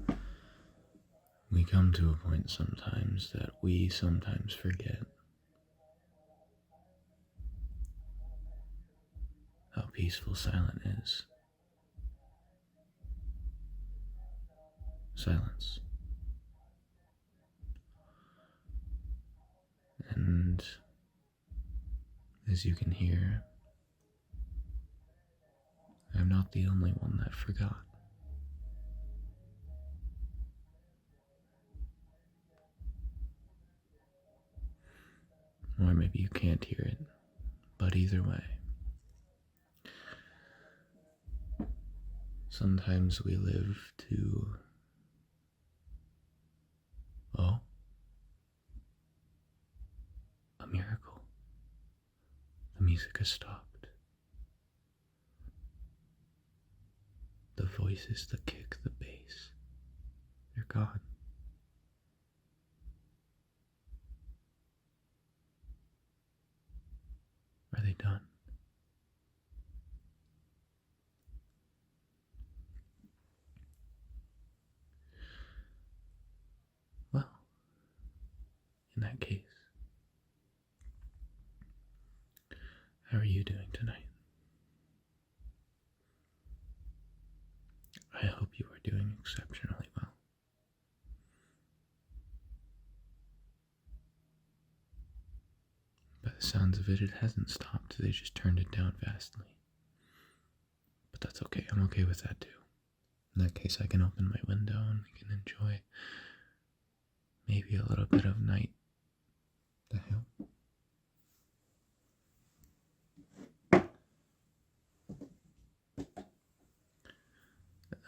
Well, we come to a point sometimes that we sometimes forget how peaceful silence is. Silence. And as you can hear, I'm not the only one that forgot. Or maybe you can't hear it, but either way, sometimes we live to, oh, a miracle. The music has stopped. The voices, the kick, the bass, they're gone. Are they done? Well, in that case, how are you doing tonight? I hope you are doing exceptionally well. By the sounds of it, it hasn't stopped. They just turned it down vastly. But that's okay. I'm okay with that too. In that case, I can open my window and we can enjoy maybe a little bit of night. The hell?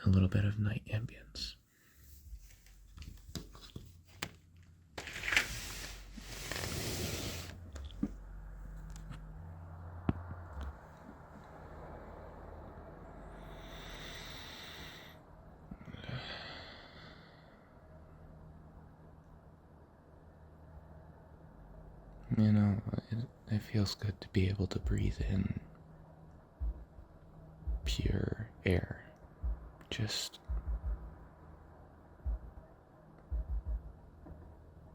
A little bit of night ambience. You know, it feels good to be able to breathe in pure air. Just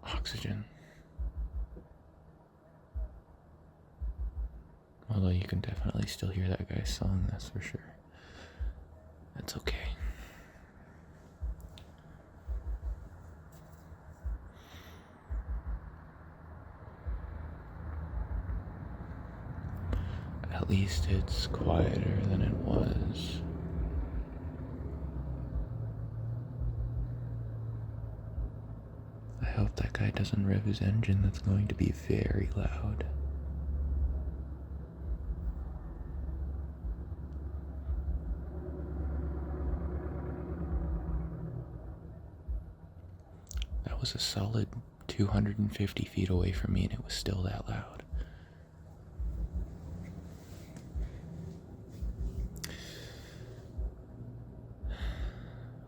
oxygen. Although you can definitely still hear that guy's song, that's for sure. That's okay. At least it's quieter than it was. I hope that guy doesn't rev his engine. That's going to be very loud. That was a solid 250 feet away from me and it was still that loud.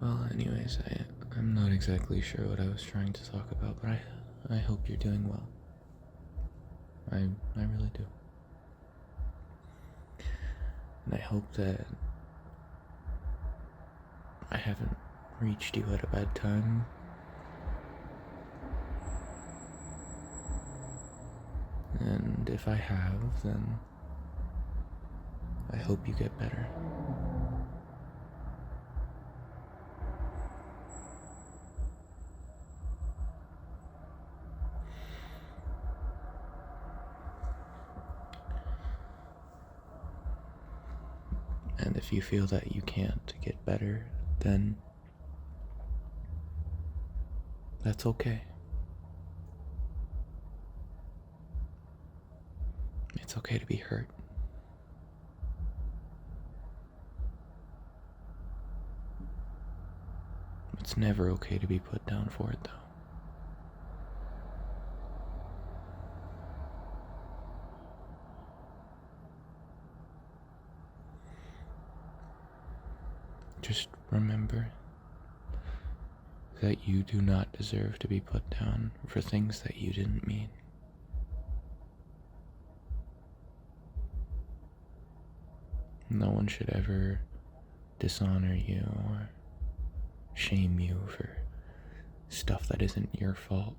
Well, anyways, I'm not exactly sure what I was trying to talk about, but I hope you're doing well. I really do. And I hope that I haven't reached you at a bad time. And if I have, then I hope you get better. And if you feel that you can't get better, then that's okay. It's okay to be hurt. It's never okay to be put down for it, though. Just remember that you do not deserve to be put down for things that you didn't mean. No one should ever dishonor you or shame you for stuff that isn't your fault.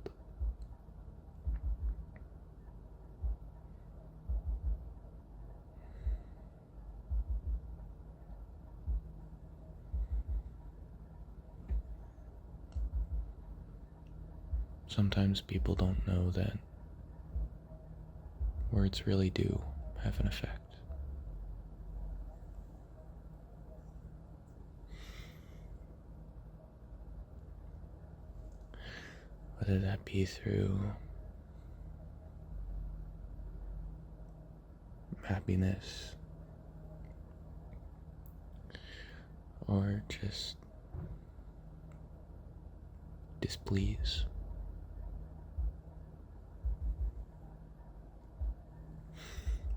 Sometimes people don't know that words really do have an effect. Whether that be through happiness or just displease.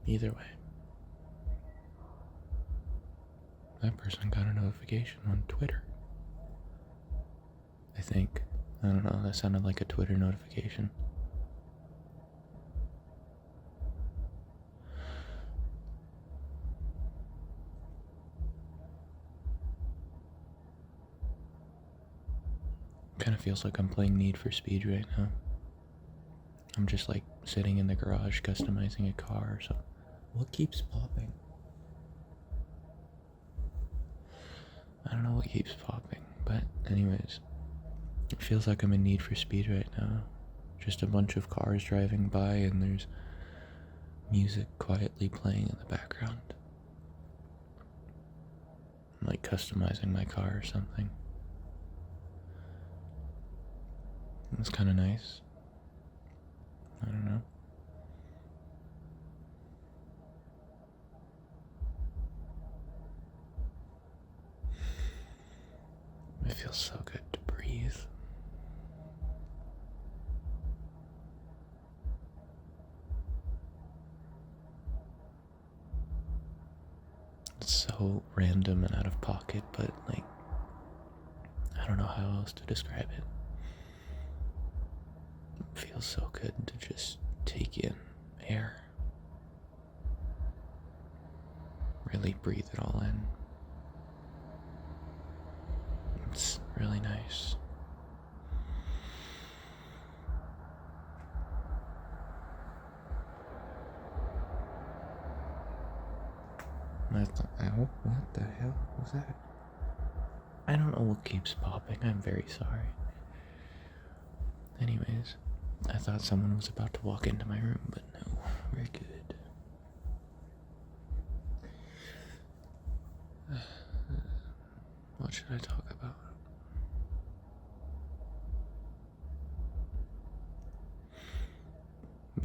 Either way, that person got a notification on Twitter. I think. I don't know, that sounded like a Twitter notification. Kind of feels like I'm playing Need for Speed right now. I'm just like sitting in the garage customizing a car or something. What keeps popping? I don't know what keeps popping, but anyways, it feels like I'm in Need for Speed right now. Just a bunch of cars driving by and there's music quietly playing in the background. I'm like customizing my car or something. It's kind of nice. I don't know. It feels so good to breathe. It's so random and out of pocket, but like, I don't know how else to describe it. It feels so good to just take in air. Really breathe it all in. It's really nice. Ow, what the hell was that? I don't know what keeps popping. I'm very sorry. Anyways, I thought someone was about to walk into my room, but no, we're good. What should I talk about?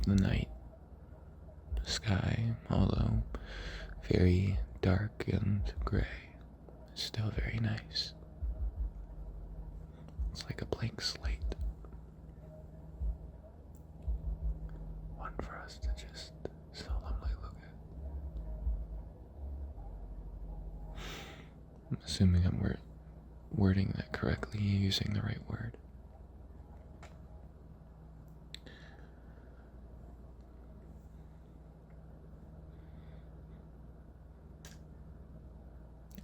The night. The sky, although very dark and gray, is still very nice. It's like a blank slate. One for us to just solemnly look at. I'm assuming I'm wording that correctly, using the right word.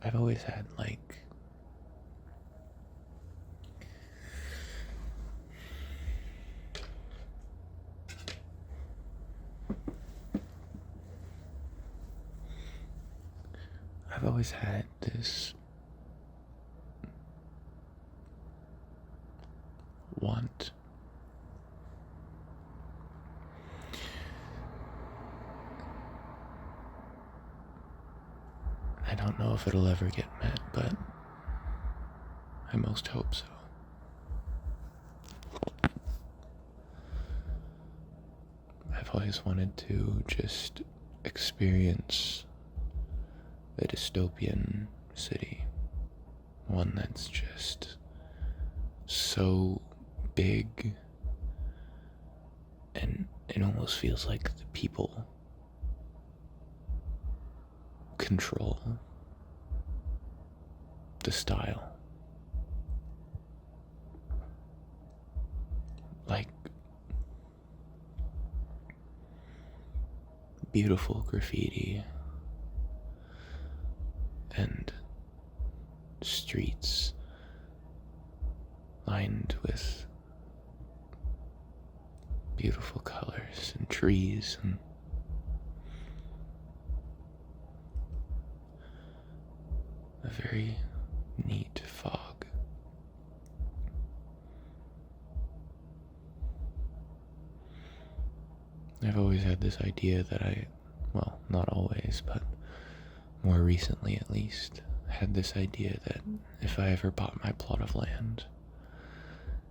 I've always had I've always had this want I don't know if it'll ever get met, but I most hope so. I've always wanted to just experience a dystopian city. One that's just so big and it almost feels like the people control the style. Like beautiful graffiti and streets lined with beautiful colors and trees and a very neat fog. I've always had this idea that well, not always, but more recently at least, had this idea that if I ever bought my plot of land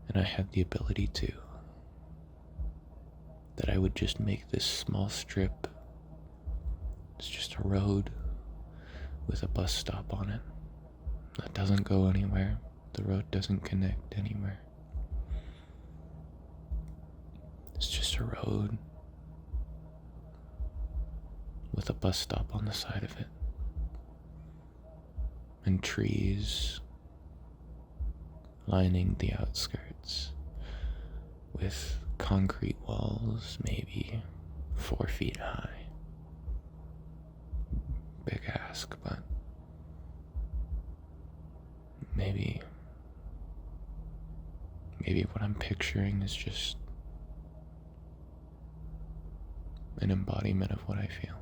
and I had the ability to, that I would just make this small strip. It's just a road with a bus stop on it that doesn't go anywhere. The road doesn't connect anywhere. It's just a road with a bus stop on the side of it. And trees lining the outskirts with concrete walls, maybe 4 feet high. Big ask, but maybe what I'm picturing is just an embodiment of what I feel.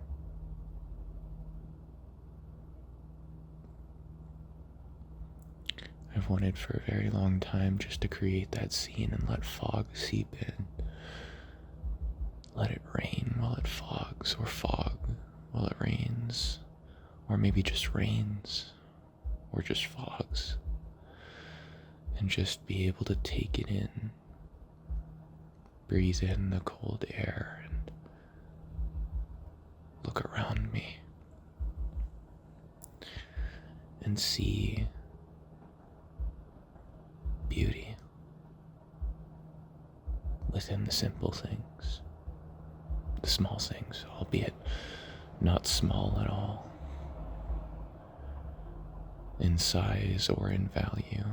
I've wanted for a very long time just to create that scene and let fog seep in. Let it rain while it fogs, or fog while it rains, or maybe just rains, or just fogs, and just be able to take it in, breathe in the cold air, and look around me, and see beauty within the simple things, the small things, albeit not small at all in size or in value.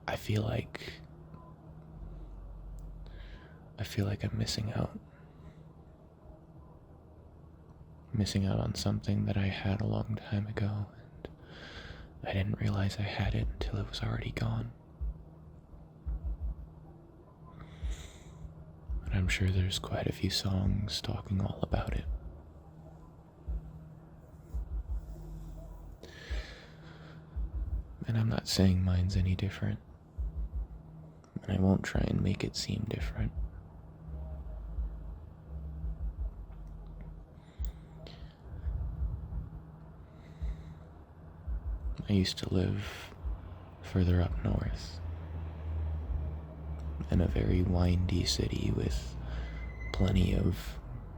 I feel like I'm missing out on something that I had a long time ago, and I didn't realize I had it until it was already gone. And I'm sure there's quite a few songs talking all about it. And I'm not saying mine's any different, and I won't try and make it seem different. I used to live further up north in a very windy city with plenty of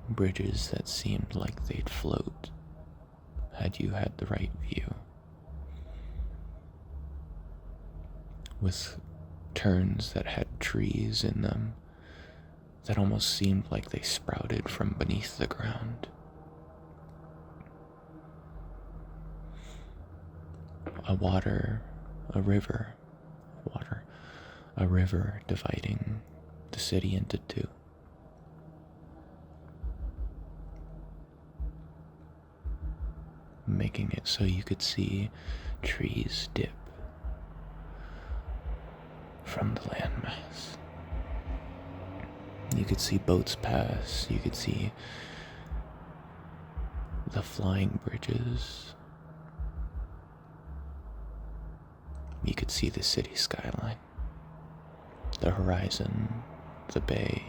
bridges that seemed like they'd float had you had the right view, with turns that had trees in them that almost seemed like they sprouted from beneath the ground. A river dividing the city into two. Making it so you could see trees dip from the landmass. You could see boats pass, you could see the flying bridges. You could see the city skyline, the horizon, the bay,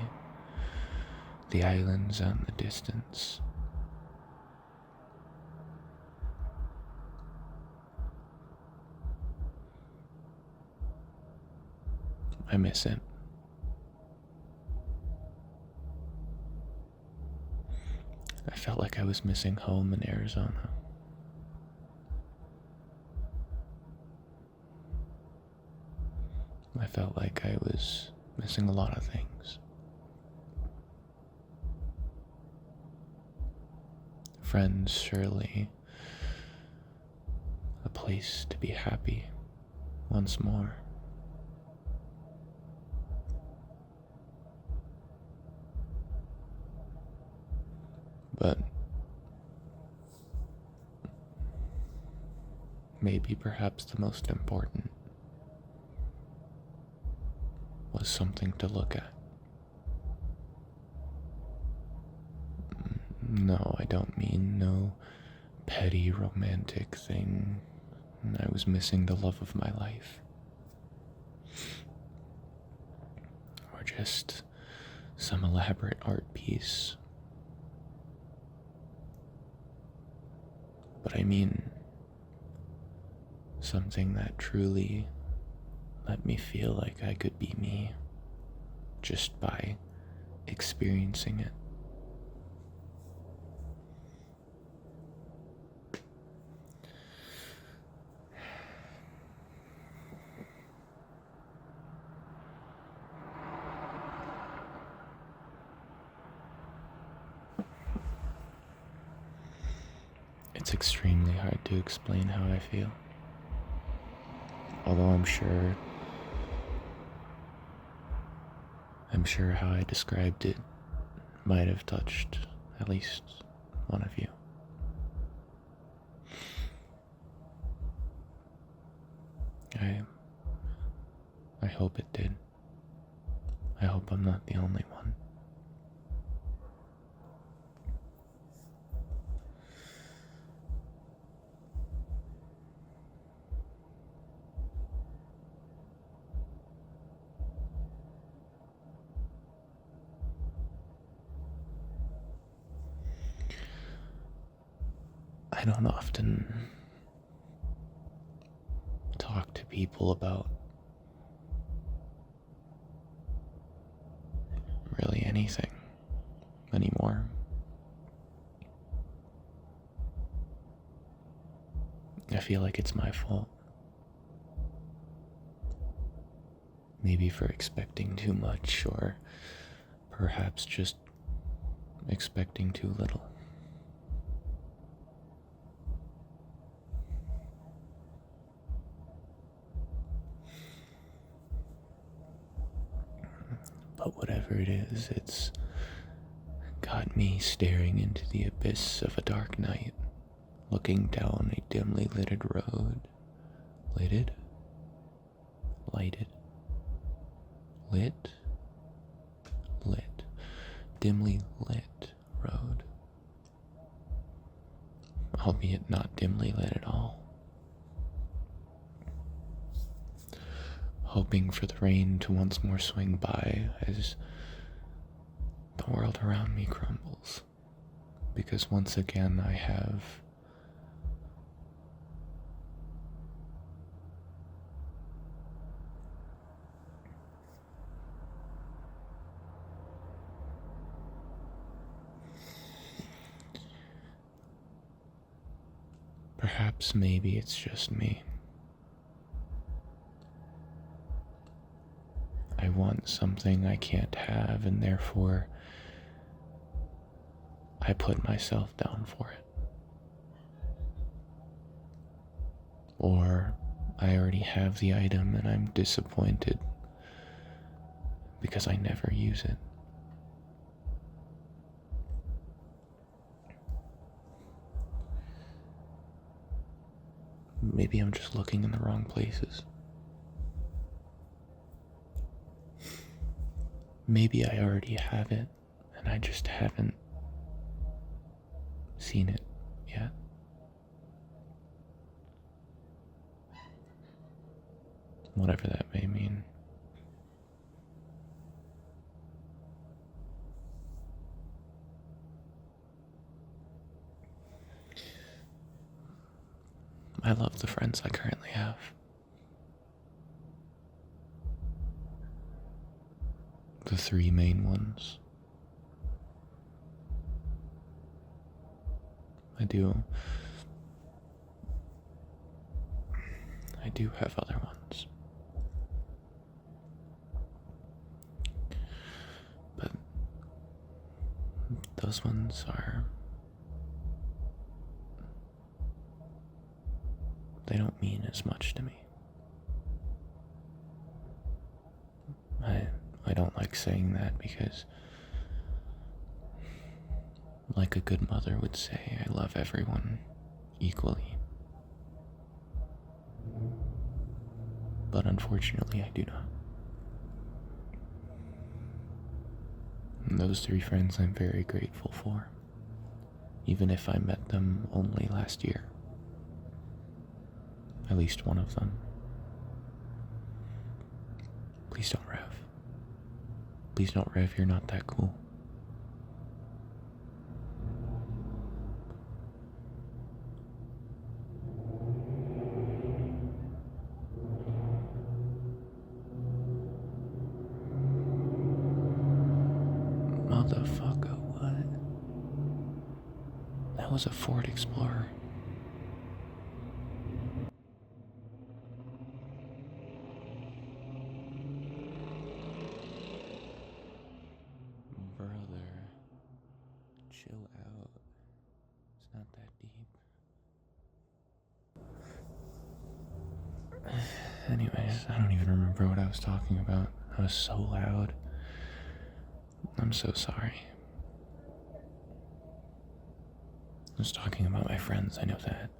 the islands out in the distance. I miss it. I felt like I was missing home in Arizona. I felt like I was missing a lot of things. Friends, surely. A place to be happy once more. But maybe perhaps the most important, was something to look at. No, I don't mean no petty romantic thing. I was missing the love of my life. Or just some elaborate art piece. But I mean something that truly let me feel like I could be me just by experiencing it. It's extremely hard to explain how I feel. Although I'm sure how I described it might have touched at least one of you. I hope it did. I hope I'm not the only one. I don't often talk to people about really anything anymore. I feel like it's my fault. Maybe for expecting too much, or perhaps just expecting too little. But whatever it is, it's got me staring into the abyss of a dark night, looking down a dimly lighted road. Lighted? Lighted? Lit? Lit. Dimly lit road. Albeit not dimly lit at all. Hoping for the rain to once more swing by as the world around me crumbles. Because once again I have perhaps maybe it's just me. I want something I can't have, and therefore I put myself down for it. Or I already have the item and I'm disappointed because I never use it. Maybe I'm just looking in the wrong places. Maybe I already have it and I just haven't seen it yet. Whatever that may mean. I love the friends I currently have. The three main ones. I do have other ones. But those ones they don't mean as much to me. I don't like saying that because, like a good mother would say, I love everyone equally. but unfortunately I do not. And those 3 friends I'm very grateful for, even if I met them only last year. At least one of them. Please don't rev. Please don't rev, you're not that cool. Motherfucker, what? That was a Ford Explorer. Brother, chill out. It's not that deep. Anyways, I don't even remember what I was talking about. I was so loud. I'm so sorry. I was talking about my friends, I know that.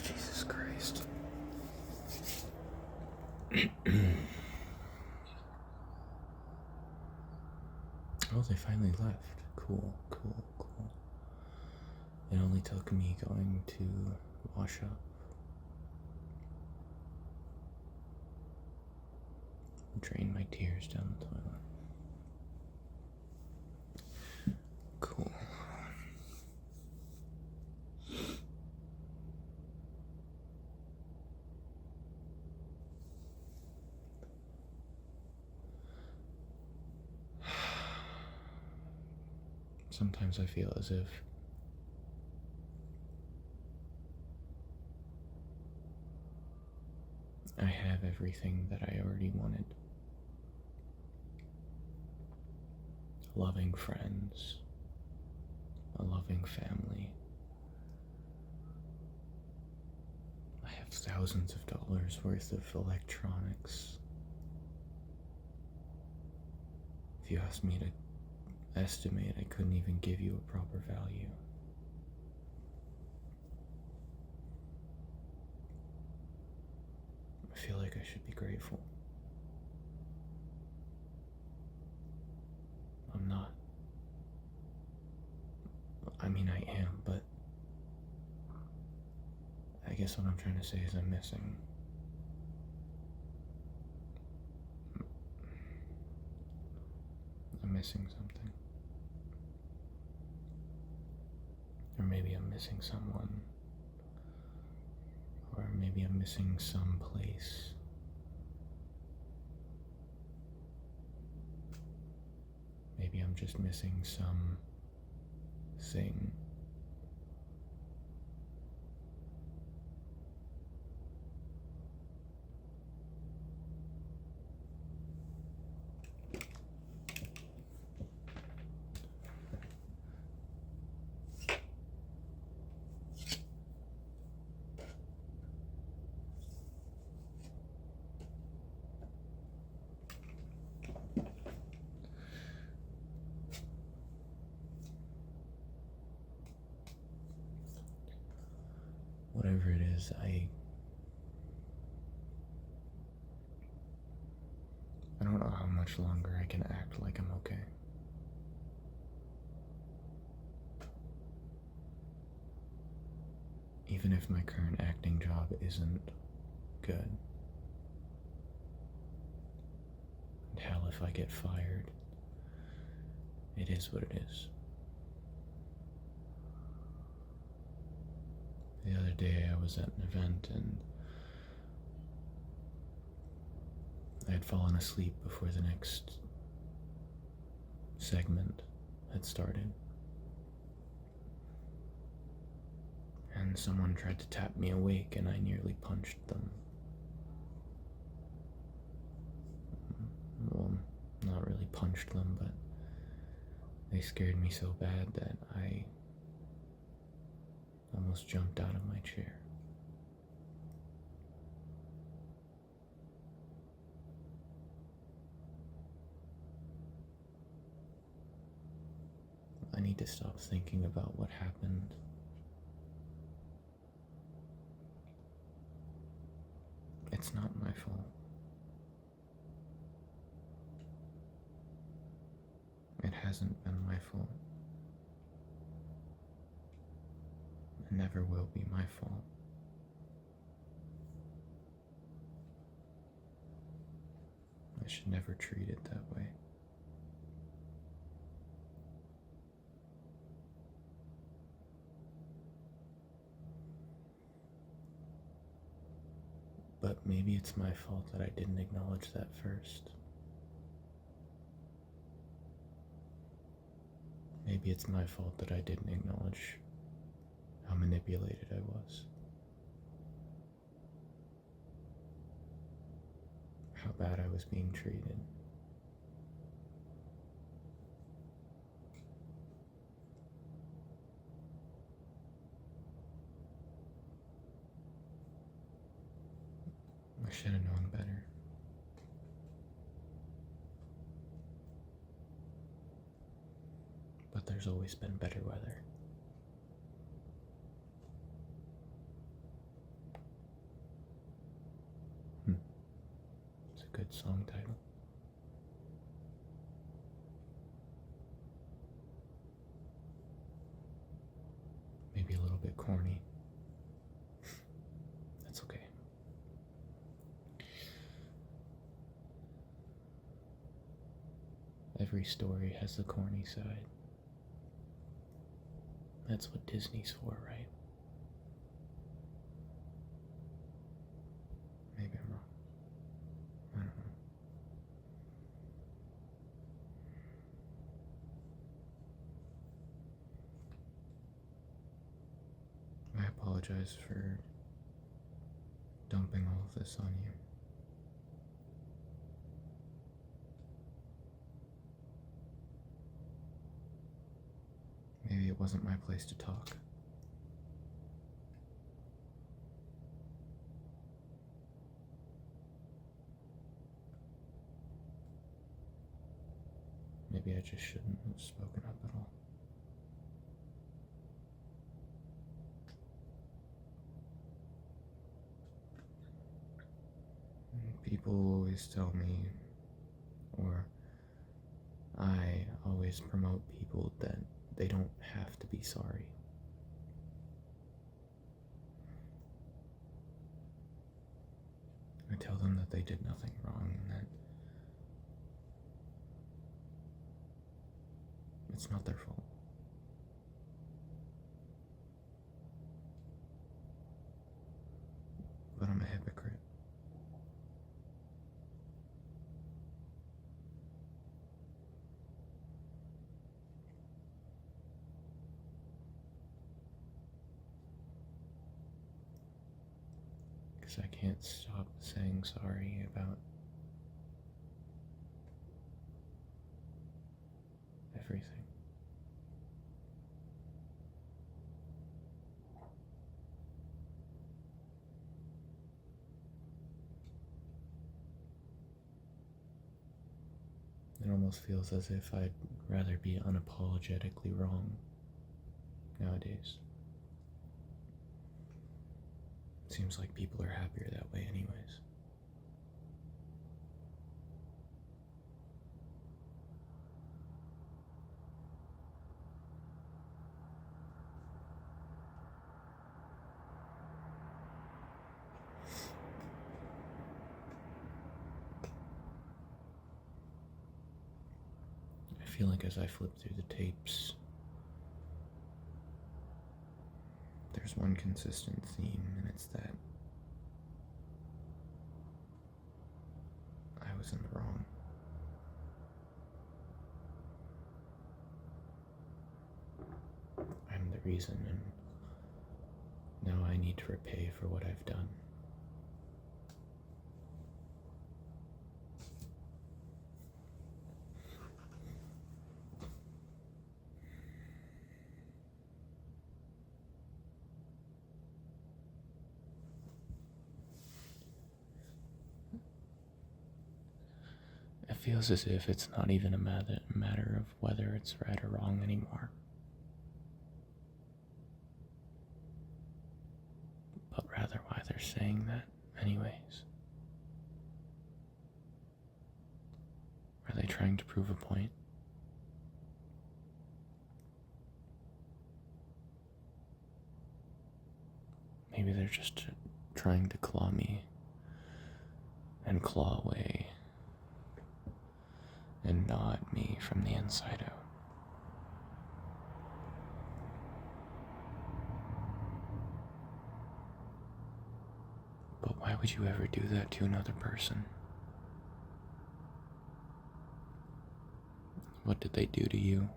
Jesus Christ. Oh, they finally left. Cool. It only took me going to wash up, drain my tears down the toilet. Cool. Sometimes I feel as if I have everything that I already wanted. Loving friends, a loving family. I have thousands of dollars worth of electronics. If you asked me to estimate, I couldn't even give you a proper value. I feel like I should be grateful. guess what I'm trying to say is I'm missing something. Or maybe I'm missing someone. Or maybe I'm missing some place. Maybe I'm just missing some thing. Whatever it is, I don't know how much longer I can act like I'm okay. Even if my current acting job isn't good. And hell, if I get fired, it is what it is. The other day I was at an event and I had fallen asleep before the next segment had started. And someone tried to tap me awake and I nearly punched them. Well, not really punched them, but they scared me so bad that I almost jumped out of my chair. I need to stop thinking about what happened. It's not my fault. It hasn't been my fault. It never will be my fault. I should never treat it that way. But maybe it's my fault that I didn't acknowledge that first. Maybe it's my fault that I didn't acknowledge how manipulated I was. How bad I was being treated. I should have known better. But there's always been better weather. It's a good song title. Maybe a little bit corny. That's okay. Every story has the corny side. That's what Disney's for, right? Maybe I'm wrong. I don't know. I apologize for dumping all of this on you. Maybe it wasn't my place to talk. Maybe I just shouldn't have spoken up at all. People always tell me, or I always promote people that they don't have to be sorry. I tell them that they did nothing wrong and that it's not their fault. But I'm a hypocrite. Because I can't stop saying sorry about everything. It almost feels as if I'd rather be unapologetically wrong nowadays. Seems like people are happier that way, anyways. I feel like as I flip through the tapes, there's one consistent theme, and it's that I was in the wrong. I'm the reason, and now I need to repay for what I've done. It feels as if it's not even a matter of whether it's right or wrong anymore, but rather why they're saying that anyways. Are they trying to prove a point? Maybe they're just trying to claw me and claw away and gnaw at me from the inside out. But why would you ever do that to another person? What did they do to you?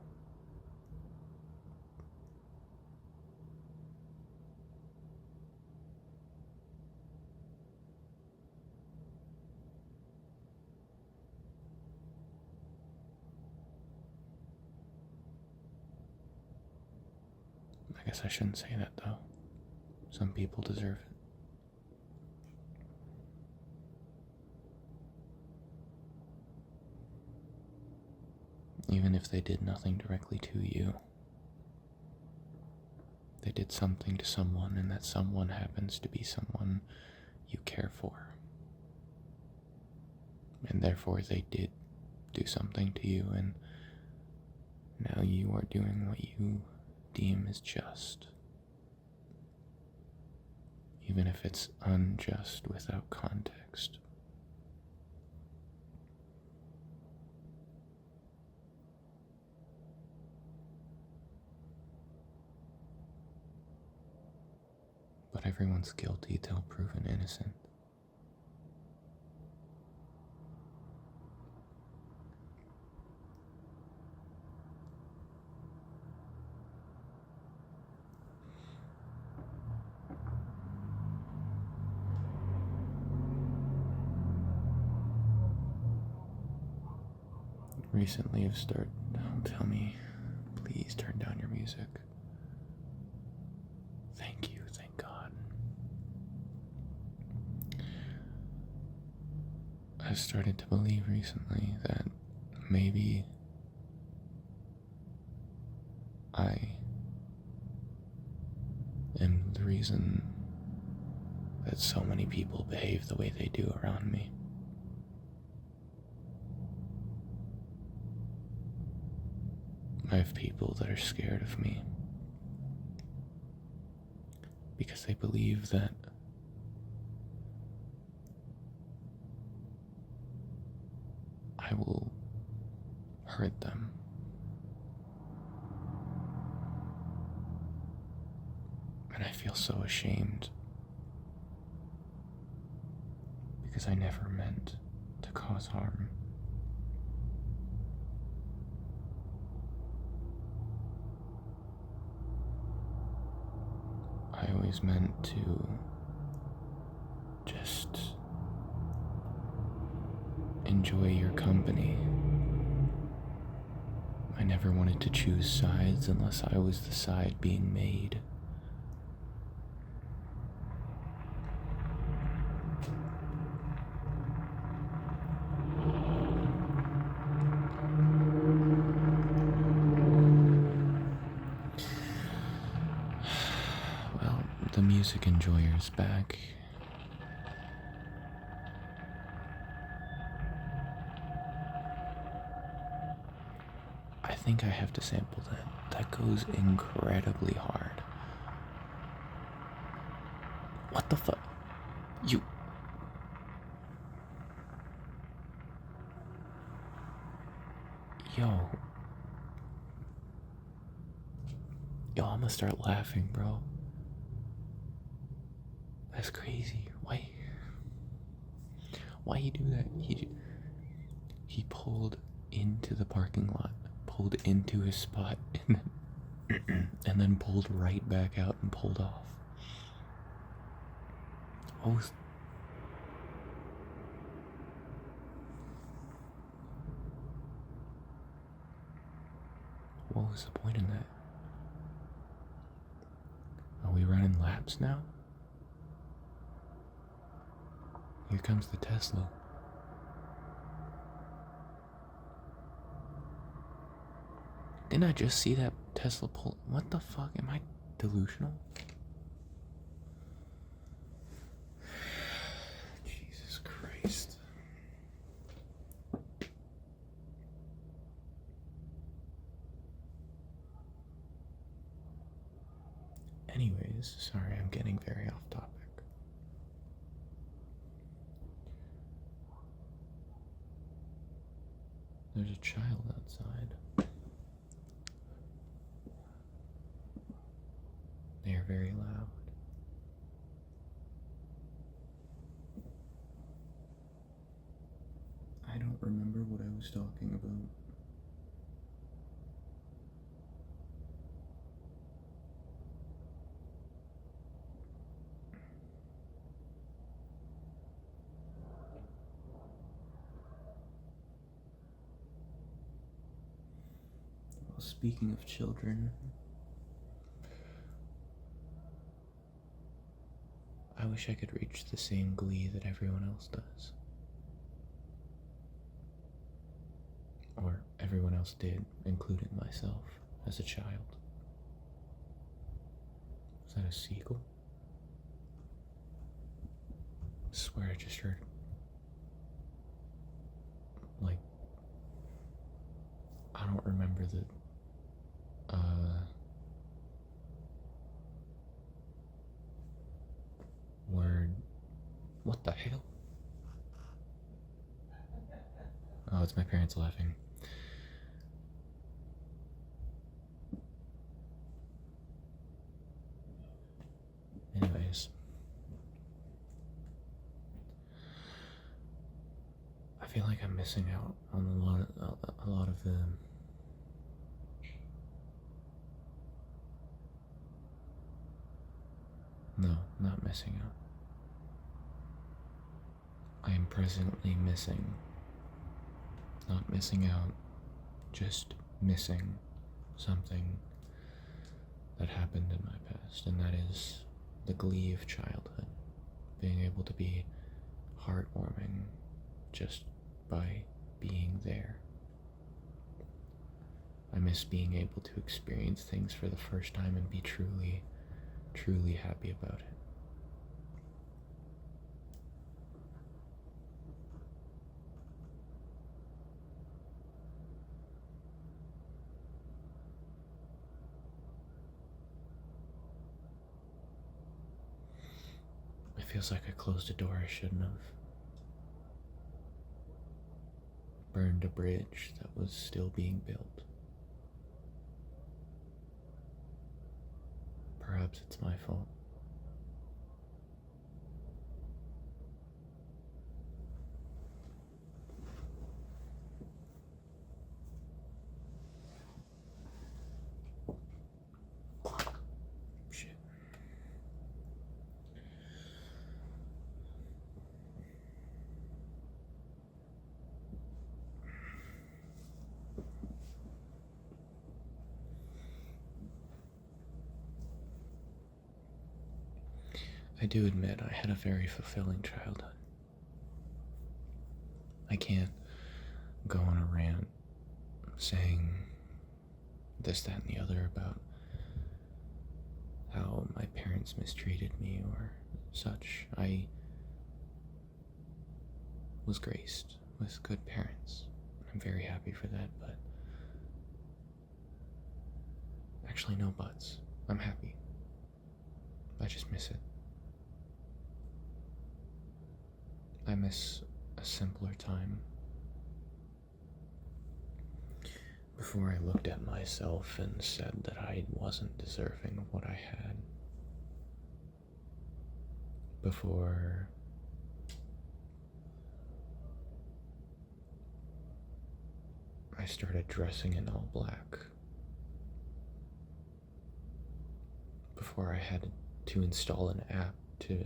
I guess I shouldn't say that though. Some people deserve it. Even if they did nothing directly to you, they did something to someone, and that someone happens to be someone you care for. And therefore they did do something to you, and now you are doing what you deem is just. Even if it's unjust without context. But everyone's guilty till proven innocent. Recently I've started, don't tell me, please turn down your music. Thank you, thank God. I've started to believe recently that maybe I am the reason that so many people behave the way they do around me. I have people that are scared of me because they believe that I will hurt them. And I feel so ashamed because I never meant to cause harm. I always meant to just enjoy your company. I never wanted to choose sides unless I was the side being made. Well, the music enjoyer's back. I think I have to sample that. That goes incredibly hard. What the fuck? You. Yo. Yo, I'm gonna start laughing, bro. That's crazy. Why he do that? He pulled into the parking lot, pulled into his spot, and then pulled right back out and pulled off. What was the point in that? Are we running laps now? Here comes the Tesla. Didn't I just see that Tesla pull? What the fuck? Am I delusional? Jesus Christ. Anyways, sorry, I'm getting very off topic. There's a child outside. They are very loud. I don't remember what I was talking about. Well, speaking of children, I wish I could reach the same glee that everyone else does. Or everyone else did, including myself, as a child. Was that a seagull? I swear I just heard, like, I don't remember the, word. What the hell? Oh, it's my parents laughing. Anyways, I feel like I'm missing out on a lot of the no, not missing out. I am presently missing. Not missing out, just missing something that happened in my past, and that is the glee of childhood. Being able to be heartwarming just by being there. I miss being able to experience things for the first time and be truly, truly happy about it. It feels like I closed a door I shouldn't have. burned a bridge that was still being built. Perhaps it's my fault. Shit. I do admit I had a very fulfilling childhood. I can't go on a rant saying this, that, and the other about how my parents mistreated me or such. I was graced with good parents. I'm very happy for that, but actually, no buts. I'm happy. I just miss it. I miss a simpler time before I looked at myself and said that I wasn't deserving of what I had. Before I started dressing in all black. Before I had to install an app to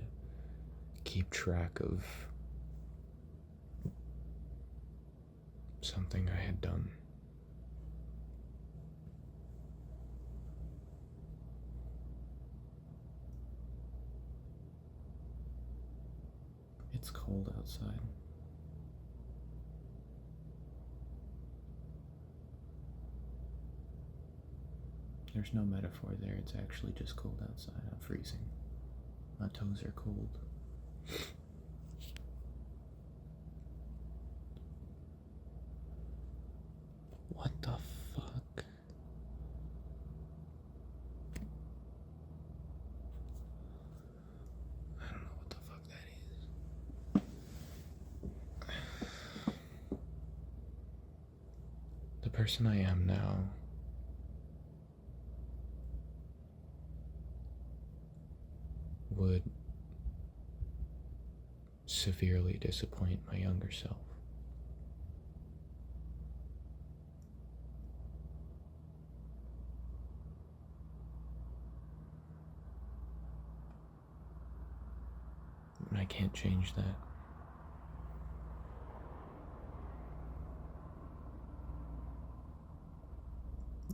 keep track of something I had done. It's cold outside. There's no metaphor there, it's actually just cold outside. I'm freezing. My toes are cold. What the fuck? I don't know what the fuck that is. The person I am now would severely disappoint my younger self. And I can't change that.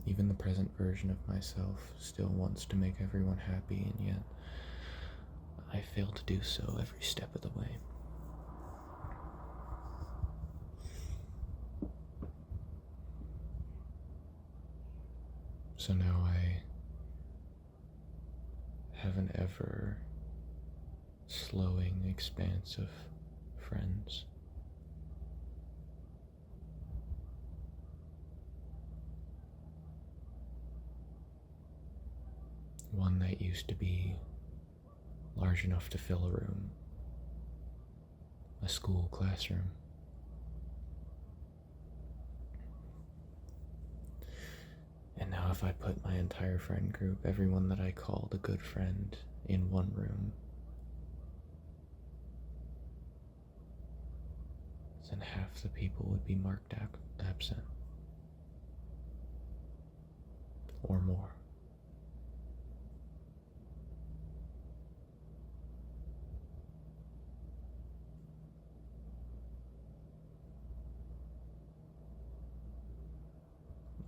Even the present version of myself still wants to make everyone happy, and yet I fail to do so every step of the way. So now I have an ever slowing expanse of friends. One that used to be large enough to fill a room, a school classroom. And now if I put my entire friend group, everyone that I called a good friend, in one room, then half the people would be marked absent. Or more.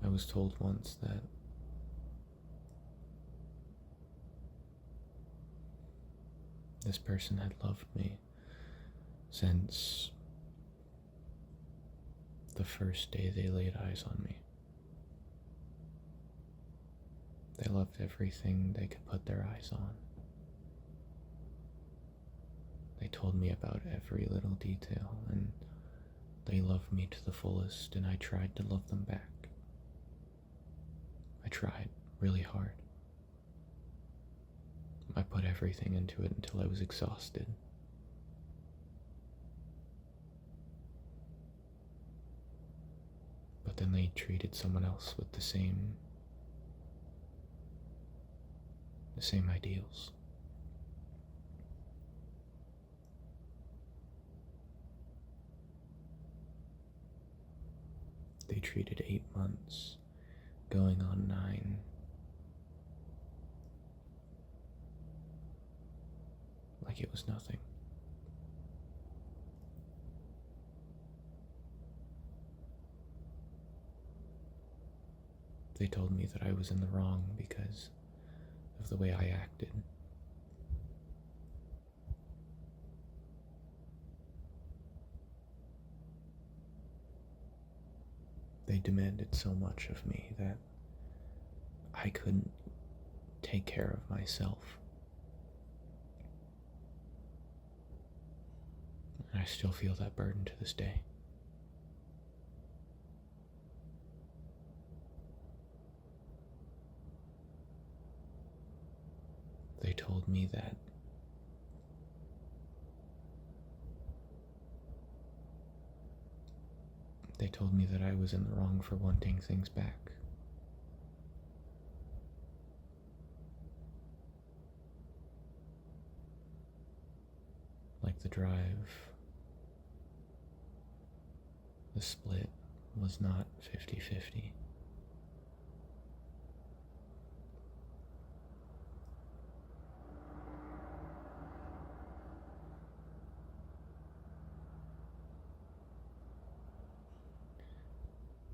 I was told once that this person had loved me since the first day they laid eyes on me. They loved everything they could put their eyes on. They told me about every little detail, and they loved me to the fullest, and I tried to love them back. I tried really hard. I put everything into it until I was exhausted. then they treated someone else with the same ideals. They treated 8 months, going on 9, like it was nothing. They told me that I was in the wrong because of the way I acted. They demanded so much of me that I couldn't take care of myself. And I still feel that burden to this day. They told me that I was in the wrong for wanting things back. Like the drive, the split was not 50-50.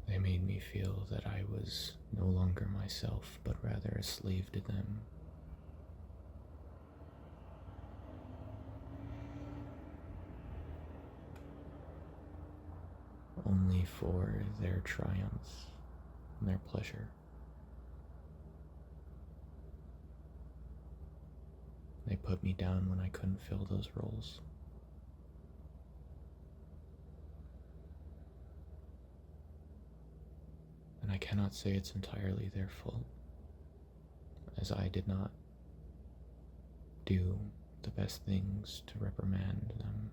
They made me feel that I was no longer myself, but rather a slave to them. Only for their triumphs and their pleasure. They put me down when I couldn't fill those roles. And I cannot say it's entirely their fault, as I did not do the best things to reprimand them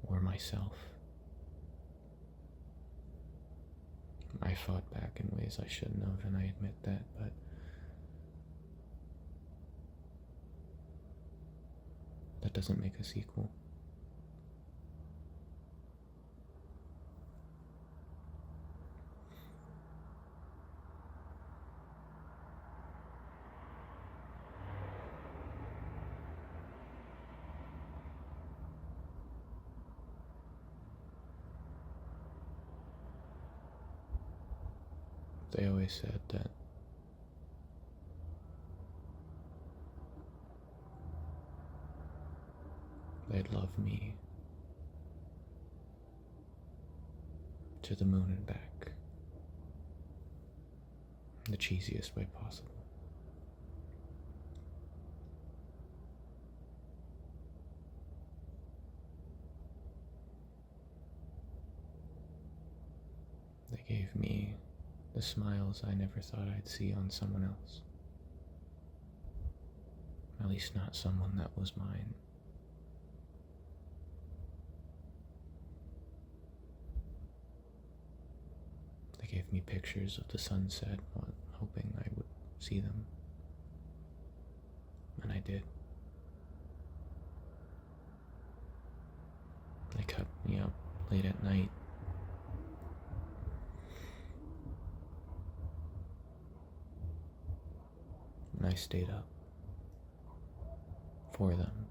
or myself. I fought back in ways I shouldn't have, and I admit that, but that doesn't make us equal. They always said that they'd love me to the moon and back in the cheesiest way possible. They gave me the smiles I never thought I'd see on someone else. At least not someone that was mine. They gave me pictures of the sunset, hoping I would see them. And I did. They kept me up late at night. And I stayed up for them.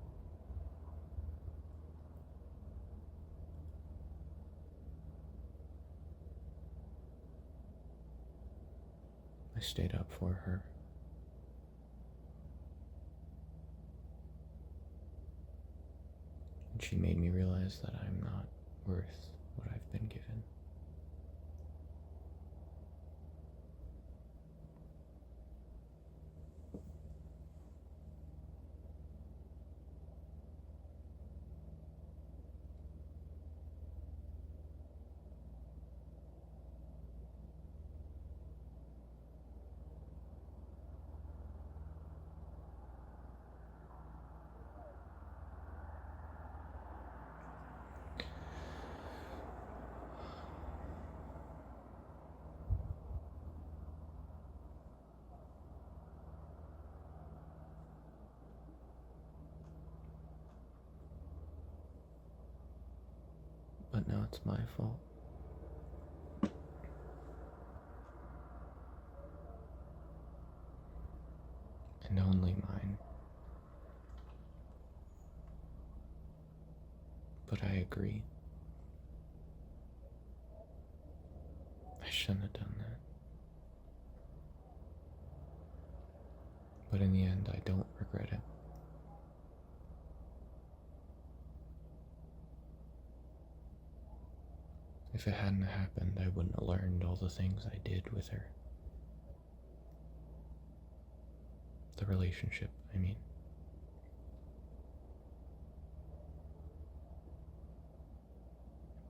I stayed up for her. And she made me realize that I'm not worth what I've been given. But now it's my fault. And only mine. But I agree. I shouldn't have done that. But in the end, I don't regret it. If it hadn't happened, I wouldn't have learned all the things I did with her. The relationship, I mean.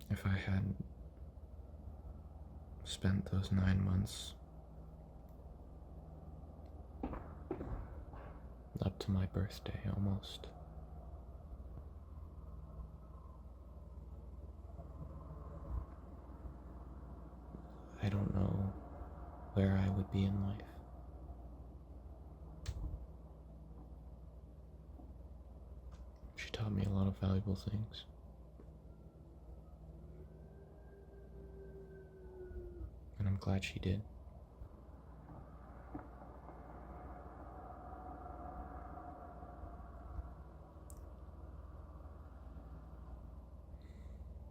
If I hadn't spent those 9 months up to my birthday almost, I don't know where I would be in life. She taught me a lot of valuable things. And I'm glad she did.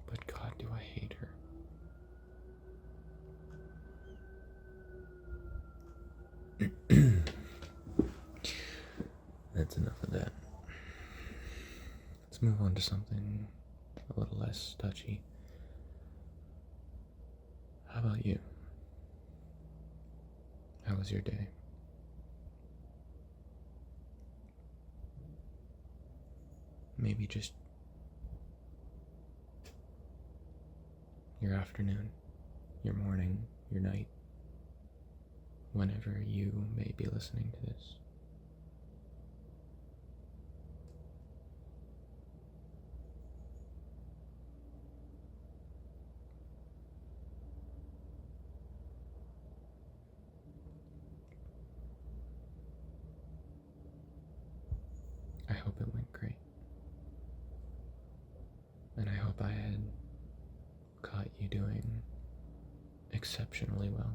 But God, do I hate her. That's enough of that. Let's move on to something a little less touchy. How about you? How was your day? Maybe just your afternoon, your morning, your night, whenever you may be listening to this. I hope it went great. And I hope I had caught you doing exceptionally well.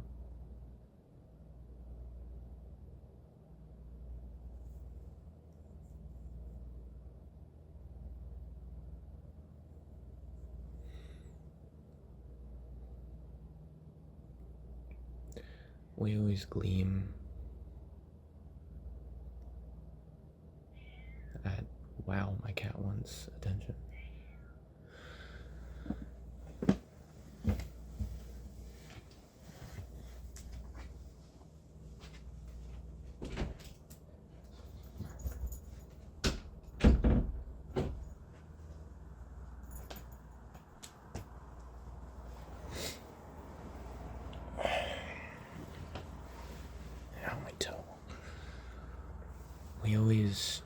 We always gleam at, wow, my cat wants attention. Ow, my toe. We always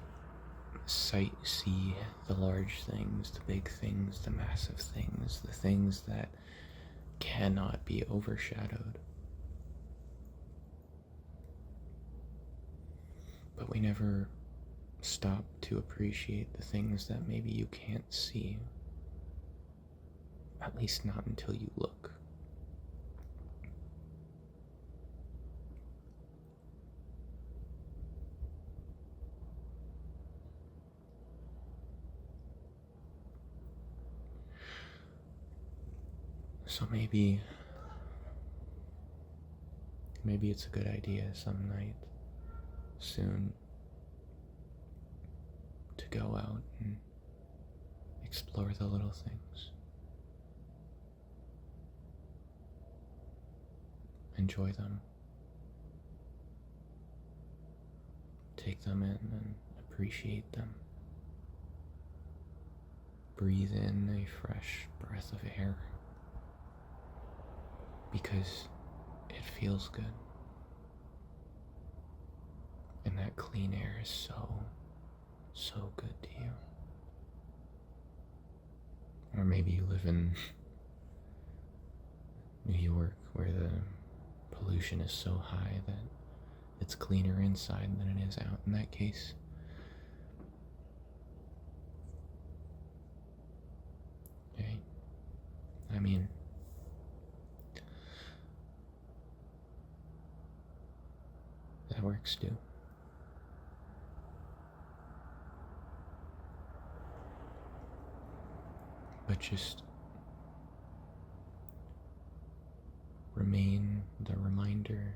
see the large things, the big things, the massive things, the things that cannot be overshadowed. But we never stop to appreciate the things that maybe you can't see. At least not until you look. So maybe it's a good idea some night soon to go out and explore the little things. Enjoy them. Take them in and appreciate them. Breathe in a fresh breath of air. Because it feels good. And that clean air is so good to you. Or maybe you live in New York where the pollution is so high that it's cleaner inside than it is out. In that case, hey, I mean, that works too. But just remain the reminder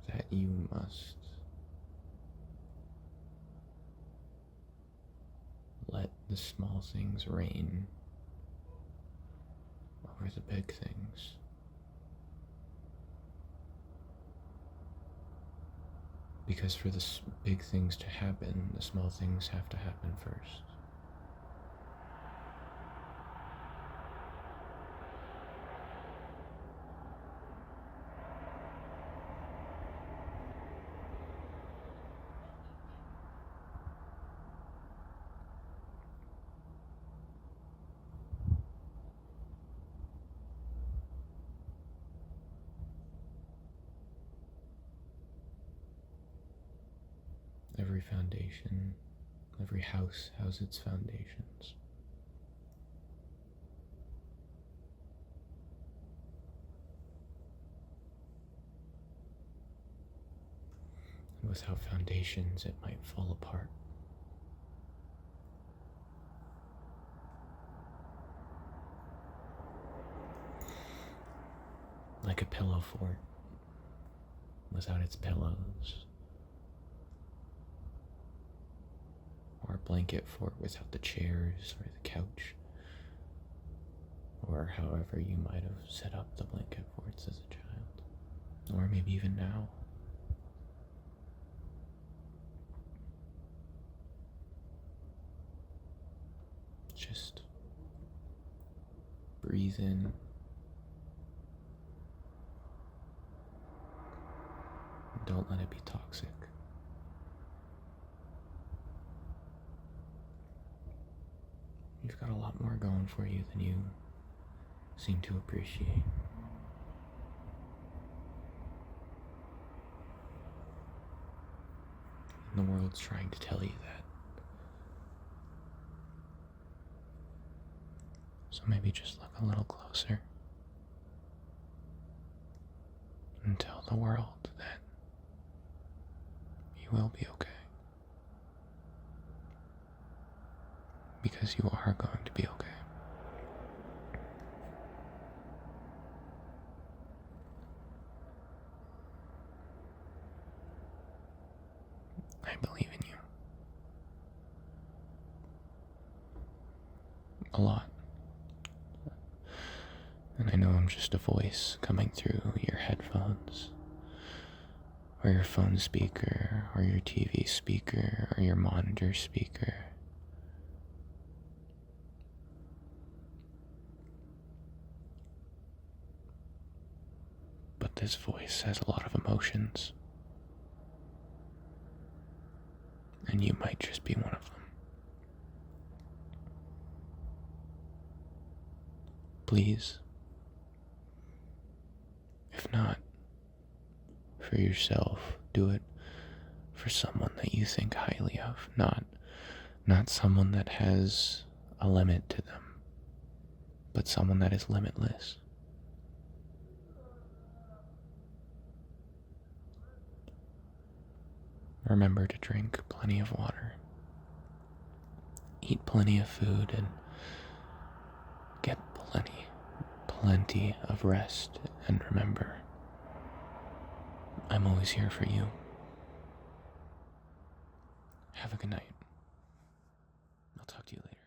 that you must let the small things reign over the big things. Because for the big things to happen, the small things have to happen first. Every foundation, every house has its foundations. And without foundations, it might fall apart. Like a pillow fort without its pillows. Or a blanket fort without the chairs or the couch, or however you might have set up the blanket forts as a child, or maybe even now. Just breathe in and don't let it be toxic. You've got a lot more going for you than you seem to appreciate. And the world's trying to tell you that. So maybe just look a little closer and tell the world that you will be okay. Because you are going to be okay. I believe in you. A lot. And I know I'm just a voice coming through your headphones, or your phone speaker, or your TV speaker, or your monitor speaker. But this voice has a lot of emotions. And you might just be one of them. Please, if not for yourself, do it for someone that you think highly of, not someone that has a limit to them, but someone that is limitless. Remember to drink plenty of water, eat plenty of food, and get plenty of rest. And remember, I'm always here for you. Have a good night. I'll talk to you later.